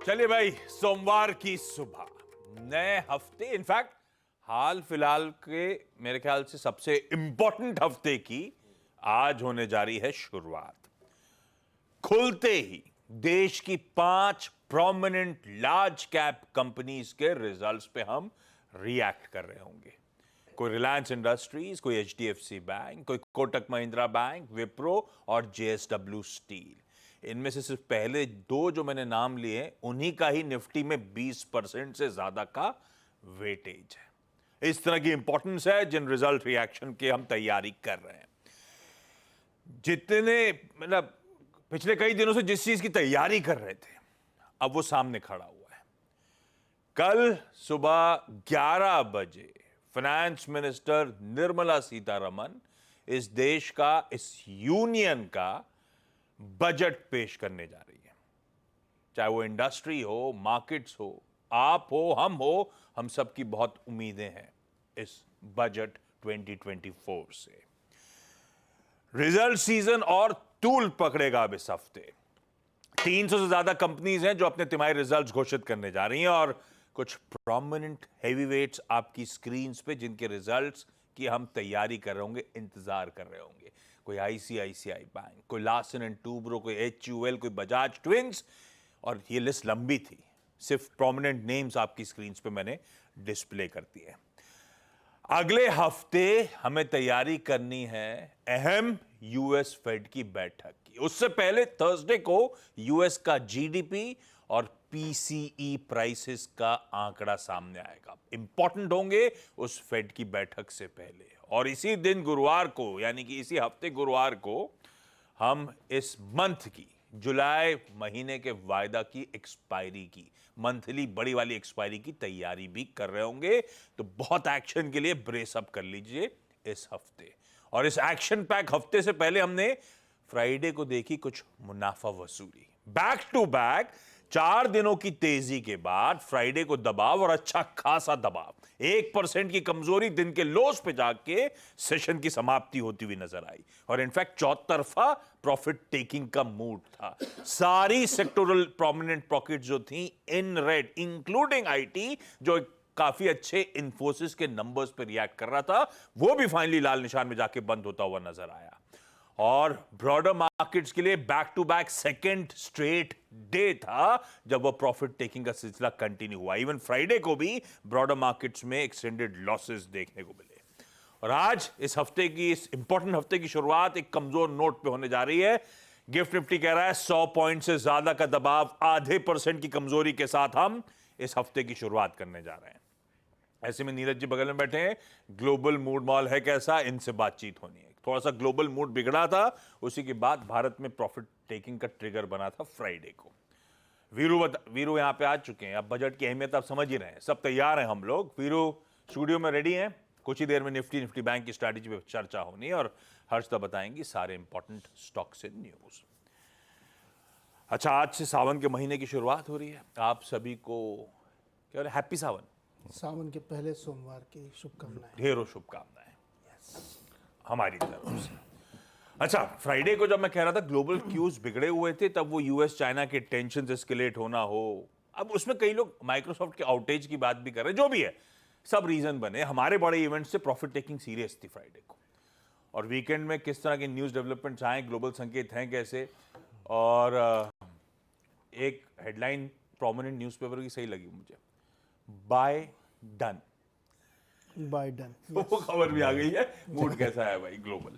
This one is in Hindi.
चलिए भाई, सोमवार की सुबह नए हफ्ते, इनफैक्ट हाल फिलहाल के मेरे ख्याल से सबसे इंपॉर्टेंट हफ्ते की आज होने जा रही है शुरुआत। खुलते ही देश की 5 प्रोमिनेंट लार्ज कैप कंपनीज के रिजल्ट्स पे हम रिएक्ट कर रहे होंगे। कोई रिलायंस इंडस्ट्रीज, कोई एचडीएफसी बैंक, कोई कोटक महिंद्रा बैंक, विप्रो और जेएसडब्ल्यू स्टील। इनमें से सिर्फ पहले दो जो मैंने नाम लिए उन्हीं का ही निफ्टी में 20% से ज्यादा का वेटेज है। इस तरह की इंपॉर्टेंस है जिन रिजल्ट रिएक्शन के हम तैयारी कर रहे हैं। जितने मतलब पिछले कई दिनों से जिस चीज की तैयारी कर रहे थे, अब वो सामने खड़ा हुआ है। कल सुबह 11 बजे फाइनेंस मिनिस्टर निर्मला सीतारमण इस देश का, इस यूनियन का बजट पेश करने जा रही है। चाहे वो इंडस्ट्री हो, मार्केट्स हो, आप हो, हम सबकी बहुत उम्मीदें हैं इस बजट 2024 से। रिजल्ट सीजन और तूल पकड़ेगा अब इस हफ्ते। 300 से ज्यादा कंपनीज हैं जो अपने तिमाही रिजल्ट्स घोषित करने जा रही हैं और कुछ प्रोमिनेंट हेवीवेट्स आपकी स्क्रीन्स पे जिनके रिजल्ट्स की हम तैयारी कर रहे होंगे, इंतजार कर रहे होंगे। कोई आईसीआईसीआई बैंक, कोई लार्सन एंड टूब्रो, कोई एचयूएल, कोई बजाज ट्विंस, और ये लिस्ट लंबी थी। सिर्फ प्रोमिनेंट नेम्स आपकी स्क्रीन्स पे मैंने डिस्प्ले कर दिए। अगले हफ्ते हमें तैयारी करनी है अहम यूएस फेड की बैठक की। उससे पहले थर्सडे को यूएस का जीडीपी और पीसीई प्राइसेस का आंकड़ा सामने आएगा। इंपॉर्टेंट होंगे उस फेड की बैठक से पहले। और इसी दिन गुरुवार को, यानी कि इसी हफ्ते गुरुवार को, हम इस मंथ की, जुलाई महीने के वायदा की एक्सपायरी की, मंथली बड़ी वाली एक्सपायरी की तैयारी भी कर रहे होंगे। तो बहुत एक्शन के लिए ब्रेस अप कर लीजिए इस हफ्ते। और इस एक्शन पैक हफ्ते से पहले हमने फ्राइडे को देखी कुछ मुनाफा वसूली। बैक टू बैक 4 दिनों की तेजी के बाद फ्राइडे को दबाव, और अच्छा खासा दबाव। 1% की कमजोरी दिन के लोस पे जाके सेशन की समाप्ति होती हुई नजर आई। और इनफैक्ट चौतरफा प्रॉफिट टेकिंग का मूड था। सारी सेक्टोरल प्रोमिनेंट पॉकेट जो थी इन रेड, इंक्लूडिंग आईटी, जो काफी अच्छे इन्फोसिस के नंबर्स पर रिएक्ट कर रहा था, वो भी फाइनली लाल निशान में जाके बंद होता हुआ नजर आया। और ब्रॉडर मार्केट्स के लिए back to back second straight day था जब वो प्रॉफिट टेकिंग का सिलसिला कंटिन्यू हुआ। इवन फ्राइडे को भी ब्रॉडर मार्केट्स में एक्सटेंडेड लॉसेस देखने को मिले। और आज इस हफ्ते की, इस इंपॉर्टेंट हफ्ते की शुरुआत एक कमजोर नोट पे होने जा रही है। गिफ्ट निफ्टी कह रहा है 100 पॉइंट से ज्यादा का दबाव, आधे % की कमजोरी के साथ हम इस हफ्ते की शुरुआत करने जा रहे हैं। ऐसे में नीरज जी बगल में बैठे हैं। ग्लोबल मूड मॉल है कैसा, इनसे बातचीत होनी है। थोड़ा सा ग्लोबल मूड बिगड़ा था, उसी के बाद भारत में प्रॉफिट टेकिंग का ट्रिगर बना था फ्राइडे को। वीरू यहां पे आ चुके हैं। अब बजट की अहमियत आप समझ ही रहे हैं, सब तैयार हैं हम लोग। वीरू स्टूडियो में रेडी हैं। कुछ ही देर में निफ्टी बैंक की स्ट्रैटेजी पे चर्चा होनी है और हर्षदा बताएंगी सारे इंपॉर्टेंट स्टॉक्स एंड न्यूज। अच्छा, आज से सावन के महीने की शुरुआत हो रही है। आप सभी को क्या हैप्पी सावन, सावन के पहले सोमवार की शुभकामनाएं। ढेरों शुभकामनाएं हमारी तरफ से। अच्छा, फ्राइडे को जब मैं कह रहा था ग्लोबल क्यूज बिगड़े हुए थे, तब वो यूएस चाइना के टेंशन एस्केलेट होना हो, अब उसमें कई लोग माइक्रोसॉफ्ट के आउटेज की बात भी कर रहे हैं। जो भी है, सब रीजन बने। हमारे बड़े इवेंट से प्रॉफिट टेकिंग सीरियस थी फ्राइडे को। और वीकेंड में किस तरह के न्यूज डेवलपमेंट्स आए, ग्लोबल संकेत हैं कैसे। और एक हेडलाइन प्रोमिनेंट न्यूज़पेपर की सही लगी मुझे, बाय डन। बाइडन, वो खबर भी आ गई है। मूड कैसा है भाई ग्लोबल?